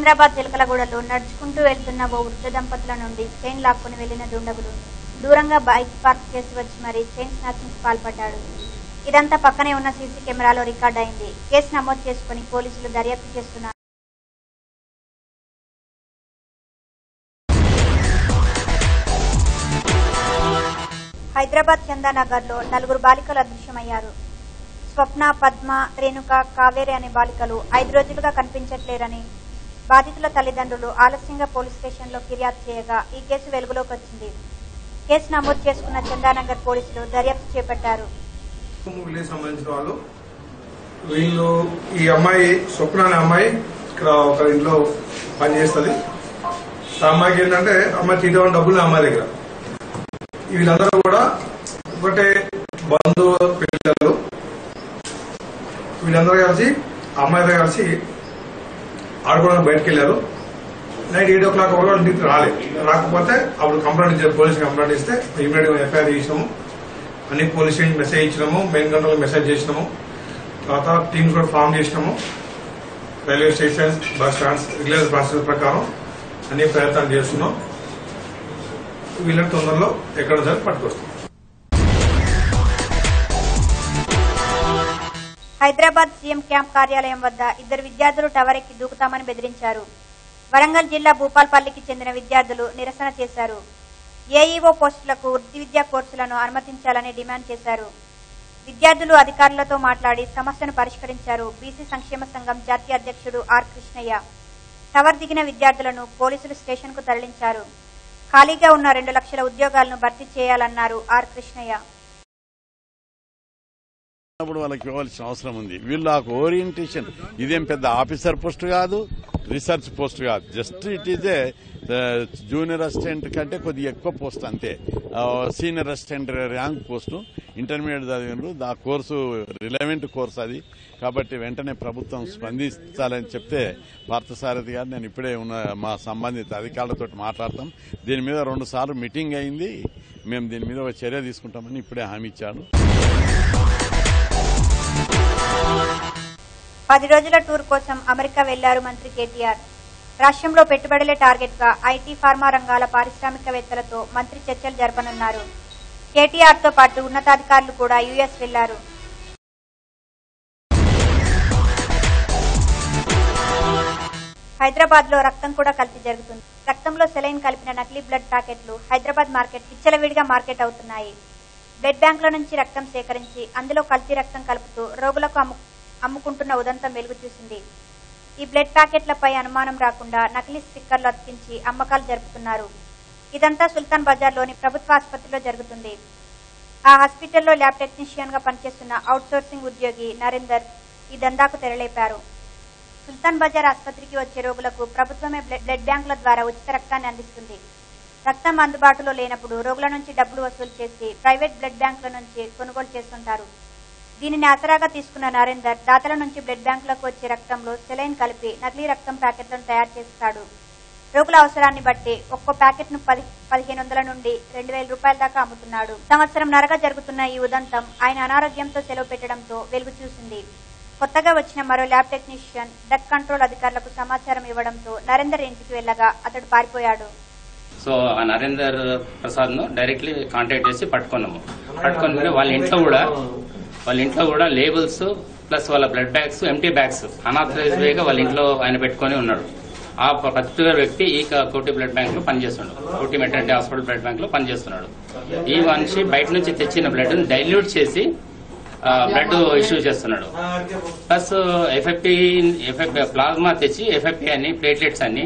సికింద్రాబాద్ చిలకలగూడలో నడుచుకుంటూ వెళ్తున్న ఓ వృద్ధ దంపతుల నుండి చైన్ లాక్కొని వెళ్లిన దుండగులు దూరంగా బైక్ పార్క్ చేసి వచ్చి మరీ చైన్ స్నాచింగ్ కు పాల్పడ్డాడు. ఇదంతా పక్కనే ఉన్న సీసీ కెమెరాలో రికార్డ్ అయింది. కేసు నమోదు చేసుకుని పోలీసులు దర్యాప్తు చేస్తున్నారు. హైదరాబాద్ చందానగర్ లో 4 బాలికలు అదృశ్యమయ్యారు. స్వప్న, పద్మ, రేణుక, కావేరి అనే బాలికలు 5 రోజులుగా కనిపించట్లేరని బాధితుల తల్లిదండ్రులు ఆలస్యంగా పోలీస్ స్టేషన్ లో ఫిర్యాదు చేయగా ఈ కేసు వెలుగులోకి వచ్చింది. కేసు నమోదు చేసుకున్న చందానగర్ పోలీసులు దర్యాప్తు చేపట్టారు. వీళ్ళు ఈ అమ్మాయి స్వప్న అనే అమ్మాయి ఇక్కడ ఒక ఇంట్లో పనిచేస్తుంది. ఆ అమ్మాయికి ఏంటంటే అమ్మాయి తీయడం డబ్బులు అమ్మాయి దగ్గర. వీళ్ళందరూ కూడా ఒకటే బంధువు పిల్లలు. వీళ్ళందరూ కలిసి అమ్మాయితో కలిసి ఆడుకోవడానికి బయటకు వెళ్లారు. నైట్ 8 o'clock వాళ్ళు ఇంటికి రాకపోతే అప్పుడు కంప్లైంట్ ఇచ్చారు. పోలీసు కంప్లైంట్ ఇస్తే ఇమీడియట్ గా ఎఫ్ఐఆర్ చేసినాము. అన్ని పోలీస్ స్టేషన్ మెసేజ్ ఇచ్చినాము. మెయిన్ కంట్రోల్ మెసేజ్ చేసినాము. తర్వాత టీమ్స్ కూడా ఫామ్ చేసినాము. Railway station, bus stands regular process ప్రకారం అన్ని ప్రయత్నాలు చేస్తున్నాం. వీళ్ళని తొందరలో ఎక్కడ సరే పట్టుకొస్తాం. హైదరాబాద్ సీఎం క్యాంప్ కార్యాలయం వద్ద 2 విద్యార్థులు టవర్ ఎక్కి దూకుతామని బెదిరించారు. వరంగల్ జిల్లా భూపాల్పల్లికి చెందిన విద్యార్థులు నిరసన చేశారు. ఏఈఓ పోస్టులకు వృత్తి విద్యా కోర్సులను అనుమతించాలని డిమాండ్ చేశారు. విద్యార్థులు అధికారులతో మాట్లాడి సమస్యను పరిష్కరించారు. బీసీ సంక్షేమ సంఘం జాతీయ అధ్యక్షుడు ఆర్ కృష్ణయ్య టవర్ దిగిన విద్యార్థులను పోలీసులు స్టేషన్ కు తరలించారు. ఖాళీగా ఉన్న 2 లక్షల ఉద్యోగాలను భర్తీ చేయాలన్నారు ఆర్ కృష్ణయ్య. వాళ్ళకి ఇవ్వాల్సిన అవసరం ఉంది. వీళ్ళకు ఓరియంటేషన్ ఇదేం పెద్ద ఆఫీసర్ పోస్ట్ కాదు, రీసెర్చ్ పోస్ట్ కాదు. Just it is a junior assistant కంటే కొద్దిగా ఎక్కువ పోస్ట్ అంతే. Senior assistant rank post. Intermediate చదివినారు. ఆ కోర్సు రిలవెంట్ కోర్సు అది. కాబట్టి వెంటనే ప్రభుత్వం స్పందించాలని చెప్తే పార్థసారథి గారు నేను ఇప్పుడే ఉన్న మా సంబంధిత అధికారులతో మాట్లాడతాం. దీని మీద 2 సార్లు మీటింగ్ అయింది. మేము దీని మీద ఒక చర్య తీసుకుంటామని ఇప్పుడే హామీ ఇచ్చాడు. 10 రోజుల టూర్ కోసం అమెరికా వెళ్లారు మంత్రి కేటీఆర్. రాష్ట్రంలో పెట్టుబడులే టార్గెట్ గా ఐటీ, ఫార్మా రంగాల పారిశ్రామికవేత్తలతో మంత్రి చర్చలు జరపనున్నారు. కేటీఆర్ తో పాటు ఉన్నతాధికారులు కూడా యుఎస్ వెళ్లారు. హైదరాబాద్ లో రక్తం కూడా కల్తీ జరుగుతుంది. రక్తంలో సెలైన్ కలిపిన నకిలీ బ్లడ్ ప్యాకెట్లు హైదరాబాద్ మార్కెట్ విచ్చలవిడిగా మార్కెట్ అవుతున్నాయి. బ్లడ్ బ్యాంకుల నుంచి రక్తం సేకరించి అందులో కల్తీ రక్తం కలుపుతూ రోగులకు అమ్ముకుంటున్న ఉదంతం వెలుగు చూసింది. ఈ బ్లడ్ ప్యాకెట్లపై అనుమానం రాకుండా నకిలీ స్టిక్కర్లు అతికించి అమ్మకాలు జరుపుతున్నారు. ఇదంతా సుల్తాన్ బజార్లోని ప్రభుత్వ ఆసుపత్రిలో జరుగుతుంది. ఆ హాస్పిటల్లో ల్యాబ్ టెక్నీషియన్ గా పనిచేస్తున్న అవుట్ సోర్సింగ్ ఉద్యోగి నరేందర్ ఈ దందాకు తెరలేపారు. సుల్తాన్ బజార్ ఆసుపత్రికి వచ్చే రోగులకు ప్రభుత్వమే బ్లడ్ బ్యాంకుల ద్వారా ఉచిత రక్తాన్ని అందిస్తుంది. రక్తం అందుబాటులో లేనప్పుడు రోగుల నుంచి డబ్బులు వసూలు చేసి ప్రైవేట్ బ్లడ్ బ్యాంకుల నుంచి కొనుగోలు చేస్తుంటారు. దీనిని ఆసరాగా తీసుకున్న నరేందర్ దాతల నుంచి బ్లడ్ బ్యాంకులకు వచ్చే రక్తంలో సెలైన్ కలిపి నకిలీ రక్తం ప్యాకెట్లను తయారు చేస్తాడు. రోగుల అవసరాన్ని బట్టి ఒక్కో ప్యాకెట్ ను 1500 నుండి 2000 రూపాయల దాకా అమ్ముతున్నాడు. సంవత్సరంన్నరగా జరుగుతున్న ఈ ఉదంతం ఆయన అనారోగ్యంతో సెలవు పెట్టడంతో వెలుగు చూసింది. కొత్తగా వచ్చిన మరో ల్యాబ్ టెక్నీషియన్ డ్రగ్ కంట్రోల్ అధికారులకు సమాచారం ఇవ్వడంతో నరేందర్ ఇంటికి వెళ్లగా అతడు పారిపోయాడు. సో ఆ నరేందర్ ప్రసాద్ ను డైరెక్ట్లీ కాంటాక్ట్ చేసి పట్టుకున్నాము. వాళ్ళ ఇంట్లో కూడా లేబుల్స్ ప్లస్ వాళ్ళ బ్లడ్ బ్యాగ్స్, ఎంటీ బ్యాగ్స్ అనాథరైజ్ వేగా వాళ్ళ ఇంట్లో ఆయన పెట్టుకుని ఉన్నాడు. ఆ పర్టికులర్ వ్యక్తి ఈ కోటి బ్లడ్ బ్యాంక్ లో పనిచేస్తున్నాడు. కోటి మెటర్నిటీ హాస్పిటల్ బ్లడ్ బ్యాంక్ లో పనిచేస్తున్నాడు. ఈ మనిషి బయట నుంచి తెచ్చిన బ్లడ్ ను డైల్యూట్ చేసి బ్లడ్ ఇష్యూ చేస్తున్నాడు. ప్లస్ ఎఫ్ఎఫ్పి ప్లాస్మా తెచ్చి ఎఫ్ఎఫ్పి అని, ప్లేట్లెట్స్ అని,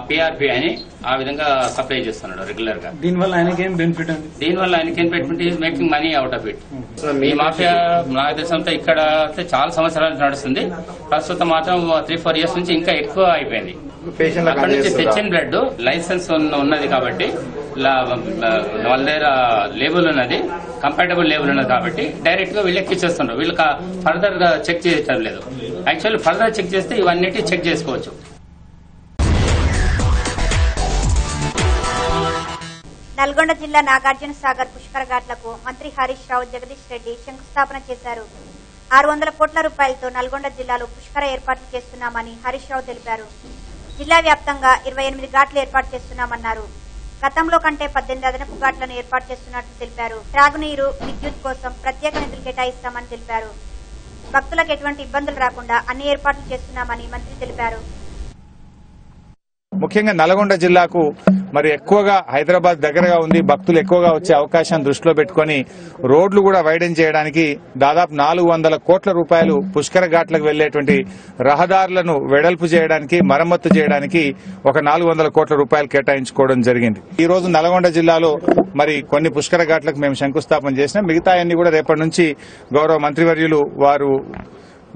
పిఆర్పి అని ఆ విధంగా సప్లై చేస్తున్నాడు రెగ్యులర్ గా. దీనివల్ల ఆయనకేం బెనిఫిట్ అండి? దీనివల్ల ఆయనకేం benefit is making money out of it. ఈ మాఫియా నాకు తెలిసినంత ఇక్కడ చాలా సంవత్సరాల నుంచి నడుస్తుంది. ప్రస్తుతం మాత్రం 3-4 years నుంచి ఇంకా ఎక్కువ అయిపోయింది. అక్కడ నుంచి తెచ్చిన బ్లడ్ లైసెన్స్ ఉన్నది కాబట్టి వాళ్ళ దగ్గర లేబుల్ ఉన్నది, కంపాటబుల్ లేబుల్ ఉన్నది కాబట్టి డైరెక్ట్ గా వీళ్ళు ఎక్కిచ్చేస్తున్నారు. వీళ్ళకి ఫర్దర్ గా చెక్ చేయటం లేదు. యాక్చువల్లీ ఫర్దర్ చెక్ చేస్తే ఇవన్నీ చెక్ చేసుకోవచ్చు. నల్గొండ జిల్లా నాగార్జున సాగర్ పుష్కర ఘాట్లకు మంత్రి హరీష్ రావు, జగదీష్ రెడ్డి శంకుస్థాపన చేశారు. 600 కోట్ల రూపాయలతో నల్గొండ జిల్లాలో పుష్కర ఏర్పాట్లు చేస్తున్నామని హరీష్ రావు తెలిపారు. జిల్లా వ్యాప్తంగా 28 ఘాట్లు ఏర్పాటు చేస్తున్నామన్నారు. గతంలో కంటే 18 అదనపు ఘాట్లను ఏర్పాటు చేస్తున్నట్లు తెలిపారు. త్రాగునీరు, విద్యుత్ కోసం ప్రత్యేక నిధులు కేటాయిస్తామని తెలిపారు. భక్తులకు ఎటువంటి ఇబ్బందులు రాకుండా అన్ని ఏర్పాట్లు చేస్తున్నామని మంత్రి తెలిపారు. ముఖ్యంగా నల్గొండ జిల్లాకు మరి ఎక్కువగా హైదరాబాద్ దగ్గరగా ఉంది, భక్తులు ఎక్కువగా వచ్చే అవకాశాన్ని దృష్టిలో పెట్టుకుని రోడ్లు కూడా వైడెన్ చేయడానికి దాదాపు 400 కోట్ల రూపాయలు పుష్కర ఘాట్లకు వెళ్లేటువంటి రహదారులను వెడల్పు చేయడానికి, మరమ్మతు చేయడానికి ఒక 400 కోట్ల రూపాయలు కేటాయించుకోవడం జరిగింది. ఈ రోజు నల్గొండ జిల్లాలో మరి కొన్ని పుష్కర ఘాట్లకు మేము శంకుస్థాపన చేసినాం. మిగతా అన్ని కూడా రేపటి నుంచి గౌరవ మంత్రివర్యులు వారు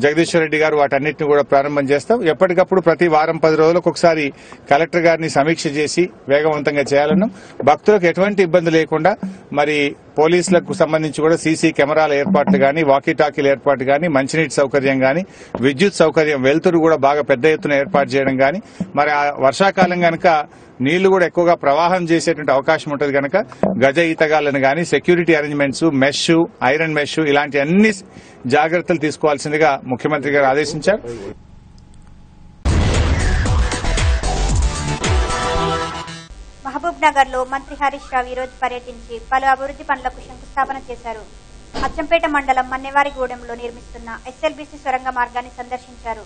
జగదీశ్వర్ రెడ్డి గారు వాటన్నిటిని కూడా ప్రారంభం చేస్తాం. ఎప్పటికప్పుడు ప్రతి వారం 10 రోజులకు ఒకసారి కలెక్టర్ గారిని సమీక్ష చేసి వేగవంతంగా చేయాలన్నాం. భక్తులకు ఎటువంటి ఇబ్బంది లేకుండా మరి పోలీసులకు సంబంధించి కూడా సీసీ కెమెరాల ఏర్పాట్లు గానీ, వాకీ టాకీల ఏర్పాటు గానీ, మంచినీటి సౌకర్యం గానీ, విద్యుత్ సౌకర్యం, వెలుతురు కూడా బాగా పెద్ద ఎత్తున ఏర్పాటు చేయడం గానీ, మరి ఆ వర్షాకాలం గనక నీళ్లు కూడా ఎక్కువగా ప్రవాహం చేసేటువంటి అవకాశం ఉంటుంది కనుక గజ ఈతగాళ్లను గానీ, security arrangements, mesh, iron mesh ఇలాంటి అన్ని జాగ్రత్తలు తీసుకోవాల్సిందిగా ముఖ్యమంత్రి గారు ఆదేశించారు. మహబూబ్ నగర్ లో మంత్రి హరీష్ రావు ఈ రోజు పర్యటించి పలు అభివృద్ది పనులకు శంకుస్థాపన చేశారు. అచ్చంపేట మండలం మన్నెవారిగూడెంలో నిర్మిస్తున్న ఎస్ఎల్బీసీ సొరంగ మార్గాన్ని సందర్శించారు.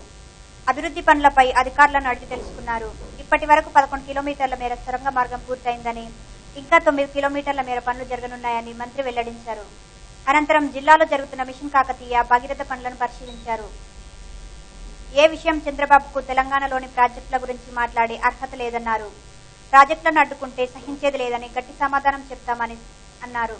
అభివృద్ది పనులపై అధికారులను అడిగి తెలుసుకున్నారు. ఇప్పటి వరకు 11 కిలోమీటర్ల మేర సొరంగ మార్గం పూర్తయిందని, ఇంకా 9 కిలోమీటర్ల మేర పనులు జరగనున్నాయని మంత్రి వెల్లడించారు. అనంతరం జిల్లాలో జరుగుతున్న మిషన్ కాకతీయ, భగీరథ పనులను పరిశీలించారు. ఏ విషయం చంద్రబాబుకు తెలంగాణలోని ప్రాజెక్టుల గురించి మాట్లాడే అర్హత లేదన్నారు. ప్రాజెక్టులను అడ్డుకుంటే సహించేది లేదని గట్టి సమాధానం చెప్తామని అన్నారు.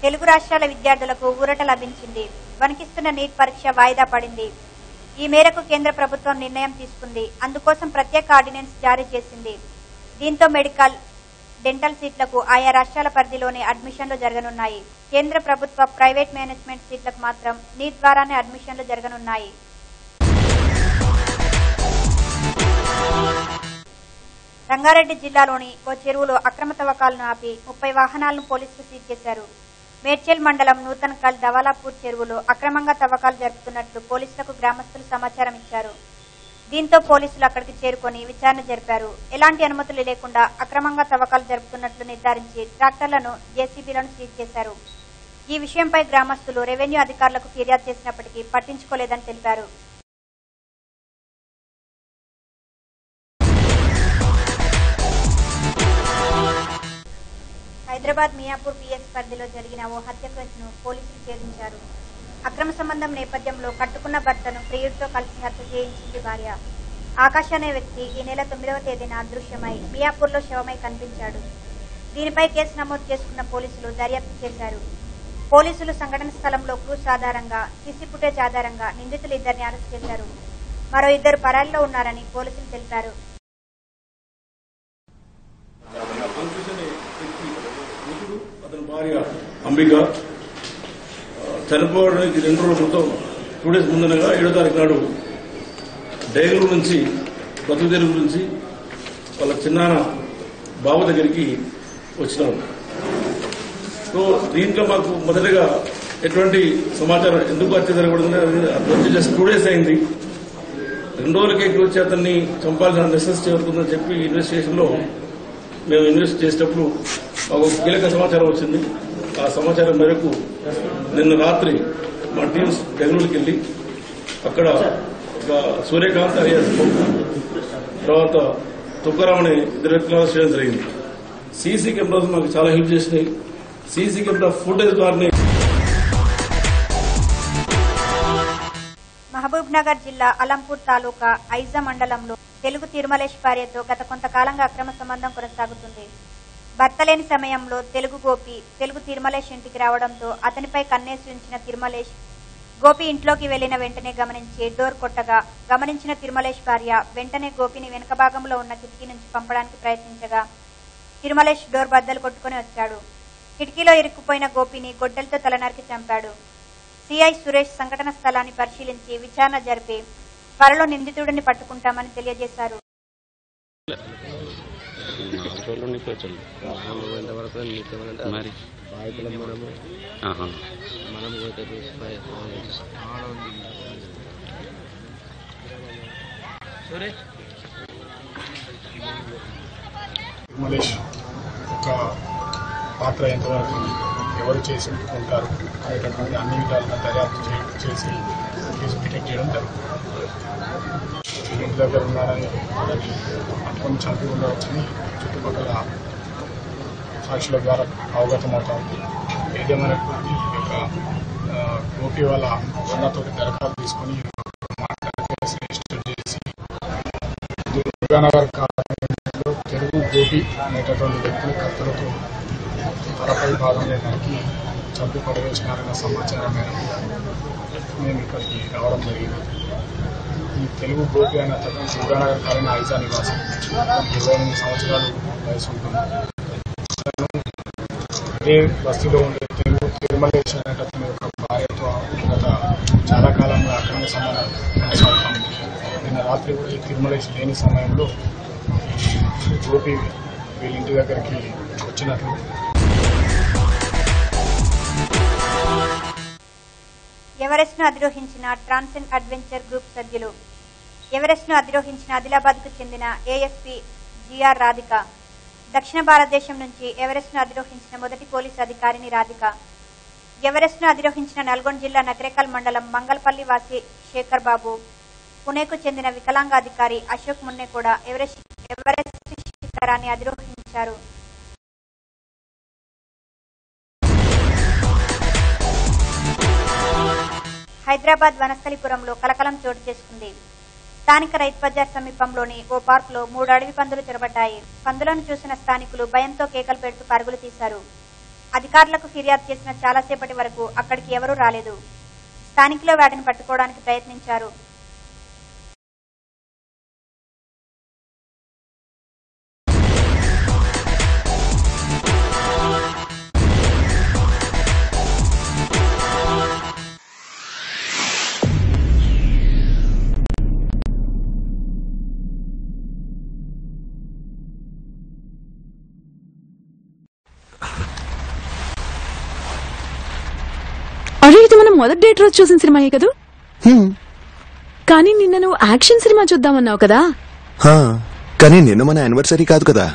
తెలుగు రాష్ట్రాల విద్యార్థులకు ఊరట లభించింది. వణికిస్తున్న నీట్ పరీక్ష వాయిదా పడింది. ఈ మేరకు కేంద్ర ప్రభుత్వం నిర్ణయం తీసుకుంది. అందుకోసం ప్రత్యేక ఆర్డినెన్స్ జారీ చేసింది. దీంతో మెడికల్, డెంటల్ సీట్లకు ఆయా రాష్ట్రాల పరిధిలోనే అడ్మిషన్లు జరగనున్నాయి. కేంద్ర ప్రభుత్వ ప్రైవేట్ మేనేజ్మెంట్ సీట్లకు మాత్రం నీట్ ద్వారానే అడ్మిషన్లు జరగనున్నాయి. రంగారెడ్డి జిల్లాలోని ఓ చెరువులో అక్రమ తవ్వకాలను ఆపి 30 వాహనాలను పోలీసులు సీజ్ చేశారు. మేడ్చల్ మండలం నూతన్కల్ దవాలాపూర్ చెరువులో అక్రమంగా తవ్వకాలు జరుపుతున్నట్లు పోలీసులకు గ్రామస్తులు సమాచారం ఇచ్చారు. దీంతో పోలీసులు అక్కడికి చేరుకుని విచారణ జరిపారు. ఎలాంటి అనుమతులు లేకుండా అక్రమంగా తవ్వకాలు జరుపుతున్నట్లు నిర్ధారించి ట్రాక్టర్లను, జేసీబీలను సీజ్ చేశారు. ఈ విషయంపై గ్రామస్తులు రెవెన్యూ అధికారులకు ఫిర్యాదు చేసినప్పటికీ పట్టించుకోలేదని తెలిపారు. హైదరాబాద్ మియాపూర్ పిఎస్ పరిధిలో జరిగిన ఓ హత్య కేసును పోలీసులు ఛేదించారు. అక్రమ సంబంధం నేపథ్యంలో కట్టుకున్న భర్తను ప్రియుడితో కలిసి హత్య చేయించింది భార్య. ఆకాష్ అనే వ్యక్తి ఈ నెల 9వ తేదీన అదృశ్యమై మియాపూర్లో శవమై కనిపించాడు. దీనిపై కేసు నమోదు చేసుకున్న పోలీసులు దర్యాప్తు చేశారు. పోలీసులు సంఘటన స్థలంలో క్లూస్ ఆధారంగా, సీసీ ఫుటేజ్ ఆధారంగా నిందితులు 2ని అరెస్ట్ చేశారు. మరో 2 పరారీలో ఉన్నారని పోలీసులు తెలిపారు. అంబిక చనిపోవడానికి 2 రోజుల క్రితం 2 డేస్ ముందనగా 7వ తారీఖు నాడు డైగూరు నుంచి బతుకు తెరుగు నుంచి వాళ్ళ చిన్నాన్న బాబు దగ్గరికి వచ్చినాము. సో దీంట్లో మాకు మొదటగా ఎటువంటి సమాచారం ఎందుకు హత్య జరగకూడదని వచ్చి జస్ట్ 2 డేస్ అయింది. 2 రోజులకి ఎక్కువ వచ్చి అతన్ని చంపాల్సిన నెసెసిటీ అవుతుందని చెప్పి ఇన్వెస్టిగేషన్ లో మేము ఇన్వెస్ట్ చేసేటప్పుడు మాకు కీలక సమాచారం వచ్చింది. ఆ సమాచారం మేరకు నిన్న రాత్రి మా టీమ్స్ బెంగళూరుకి వెళ్లి అక్కడ ఒక సూర్యకాంత్ అలియాస్ తర్వాత తుకారాం అనే 2 వ్యక్తులను అరెస్ట్ చేయడం జరిగింది. సీసీ కెమెరాస్ మాకు చాలా హెల్ప్ చేసినాయి. సీసీ కెమెరా ఫుటేజ్ ద్వారానే. మహబూబ్ నగర్ జిల్లా అలంపూర్ తాలూకా ఐజా మండలంలో తెలుగు తిరుమలేష్ భార్యతో గత కొంతకాలంగా అక్రమ సంబంధం కొనసాగుతుంది. భర్త లేని సమయంలో తెలుగు గోపి తెలుగు తిరుమలేష్ ఇంటికి రావడంతో అతనిపై కన్నేసి ఉంచిన తిరుమలేష్ గోపి ఇంట్లోకి వెళ్లిన వెంటనే గమనించి డోర్ కొట్టగా గమనించిన తిరుమలేష్ భార్య వెంటనే గోపిని వెనుక భాగంలో ఉన్న కిటికీ నుంచి పంపడానికి ప్రయత్నించగా తిరుమలేష్ డోర్ బద్దలు కొట్టుకుని వచ్చాడు. కిటికీలో ఇరుక్కుపోయిన గోపిని గొడ్డలతో తలనరికి చంపాడు. సిఐ సురేష్ సంఘటన స్థలాన్ని పరిశీలించి విచారణ జరిపి త్వరలో నిందితుడిని పట్టుకుంటామని తెలియజేశారు. మలేష్ ఒక పాత్ర ఎంతవరకు ఎవరు చేసి ఉంటారు అనేటటువంటి అన్ని విధాలుగా దర్యాప్తు చేసి కేసు డిటెక్ట్ చేయడం జరుగుతుంది. ఇంటి దగ్గర ఉన్నారని పట్టుకొని చంపి ఉండవచ్చని చుట్టుపక్కల సాక్షుల ద్వారా అవగతమవుతా ఉంది. ఏదేమైనటువంటి ఈ యొక్క గోపి వాళ్ళ అన్నతో దరఖాస్తు తీసుకొని కేసు రిజిస్టర్ చేసి దుర్గానగర్ కాలనీలో తెలుగు గోపి అనేటటువంటి వ్యక్తిని కత్తులతో తలపై భాగంలో నరికి చంపి పడవేసినారన్న సమాచారం మేరకు మేము ఇక్కడికి రావడం జరిగింది. ఈ తెలుగు గోపి అనే అతను దుర్గానగర్ కాలనీ ఐజా నివాసం, 28 సంవత్సరాలు వయసు ఉంటుంది. అదే బస్తీలో ఉండే తెలుగు తిరుమలేష్ అనేటతని యొక్క భార్యతో గత చాలా కాలంగా అక్రమ సంబంధం కొనసాగుతా ఉంది. నిన్న రాత్రి కూడా ఈ తిరుమలేష్ లేని సమయంలో గోపి వీళ్ళ ఇంటి దగ్గరికి వచ్చినట్లు ఎవరెస్ట్ ను అధిరోహించిన ట్రాన్సెండ్ అడ్వెంచర్ గ్రూప్ సభ్యులు. ఎవరెస్ట్ ను అధిరోహించిన ఆదిలాబాద్ కు చెందిన ఏఎస్పీ జిఆర్ రాధిక. దక్షిణ భారతదేశం నుంచి ఎవరెస్ట్ ను అధిరోహించిన మొదటి పోలీసు అధికారిని రాధిక. ఎవరెస్ట్ ను అధిరోహించిన నల్గొండ జిల్లా నకరేకల్ మండలం మంగళపల్లి వాసి శేఖర్ బాబు. పుణేకు చెందిన వికలాంగ అధికారి అశోక్ మున్నే కూడా ఎవరెస్ట్ శిఖరాన్ని అధిరోహించారు. హైదరాబాద్ వనస్థలిపురంలో కలకలం చోటు చేసుకుంది. స్థానిక రైతు బజార్ సమీపంలోని ఓ పార్కులో 3 అడవి పందులు చొరబడ్డాయి. పందులను చూసిన స్థానికులు భయంతో కేకలు పెడుతూ పరుగులు తీశారు. అధికారులకు ఫిర్యాదు చేసిన చాలాసేపటి వరకు అక్కడికి ఎవరూ రాలేదు. స్థానికులు వాటిని పట్టుకోవడానికి ప్రయత్నించారు. అరే ఇది మనం మొదటి డేట్ రోజు చూసిన సినిమాయే కదా. కానీ నిన్న నువ్వు యాక్షన్ సినిమా చూద్దామన్నావు కదా. కానీ నిన్న మన యానివర్సరీ కాదు కదా.